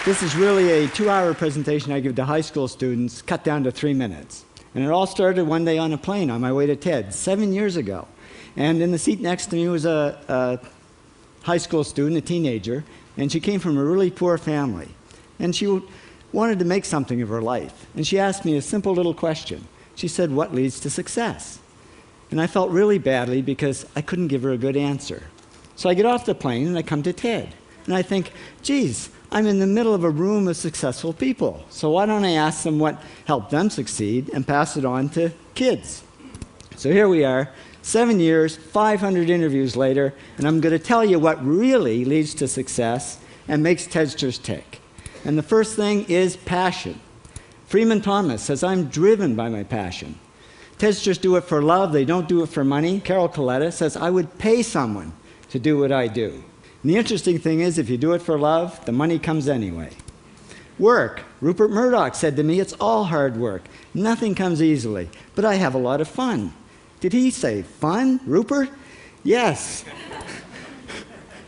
This is really a 2-hour presentation I give to high school students, cut down to 3 minutes. And it all started one day on a plane on my way to TED, 7 years ago. And in the seat next to me was a high school student, a teenager, and she came from a really poor family. And she wanted to make something of her life. And she asked me a simple little question. She said, "What leads to success?" And I felt really badly because I couldn't give her a good answer. So I get off the plane and I come to TED. And I think, geez, I'm in the middle of a room of successful people. So why don't I ask them what helped them succeed and pass it on to kids? So here we are, 7 years, 500 interviews later, and I'm going to tell you what really leads to success and makes TEDsters tick. And the first thing is passion. Freeman Thomas says, "I'm driven by my passion." TEDsters do it for love, they don't do it for money. Carol Coletta says, "I would pay someone to do what I do." And the interesting thing is, if you do it for love, the money comes anyway. Work. Rupert Murdoch said to me, "It's all hard work. Nothing comes easily, but I have a lot of fun." Did he say fun, Rupert? Yes.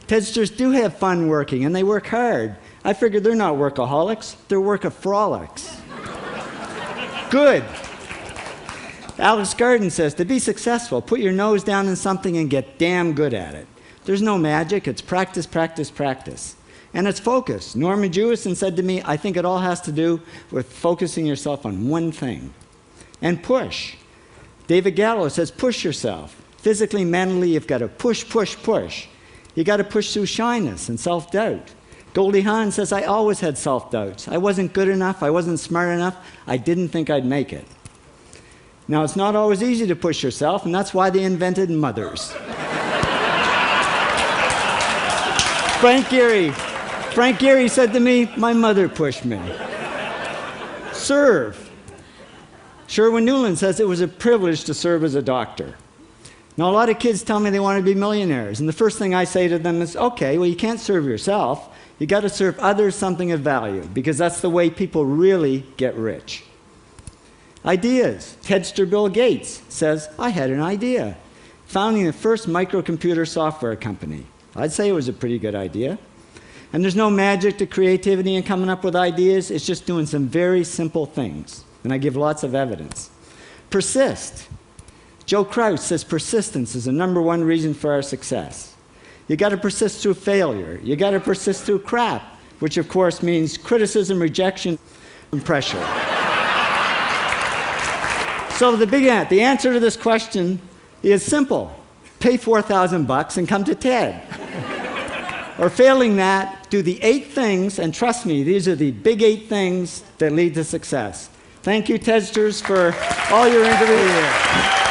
TEDsters do have fun working, and they work hard. I figured they're not workaholics, they're workaholics. Good. Alex Garden says, to be successful, put your nose down in something and get damn good at it. There's no magic, it's practice, practice, practice. And it's focus. Norman Jewison said to me, "I think it all has to do with focusing yourself on one thing." And push. David Gallo says, push yourself. Physically, mentally, you've got to push, push, push. You got to push through shyness and self-doubt. Goldie Hawn says, "I always had self-doubts. I wasn't good enough, I wasn't smart enough, I didn't think I'd make it." Now, it's not always easy to push yourself, and that's why they invented mothers. Frank Gehry said to me, "My mother pushed me." Serve. Sherwin Newland says, "It was a privilege to serve as a doctor." Now, a lot of kids tell me they want to be millionaires, and the first thing I say to them is, okay, well, you can't serve yourself. You got to serve others something of value, because that's the way people really get rich. Ideas. TEDster Bill Gates says, "I had an idea," founding the first microcomputer software company. I'd say it was a pretty good idea. And there's no magic to creativity and coming up with ideas. It's just doing some very simple things. And I give lots of evidence. Persist. Joe Kraus says persistence is the #1 reason for our success. You got to persist through failure. You got to persist through crap, which of course means criticism, rejection, and pressure. So the answer to this question is simple. Pay $4,000 and come to TED. Or failing that, do the 8 things, and trust me, these are the big 8 things that lead to success. Thank you, TEDsters, for all your interviews.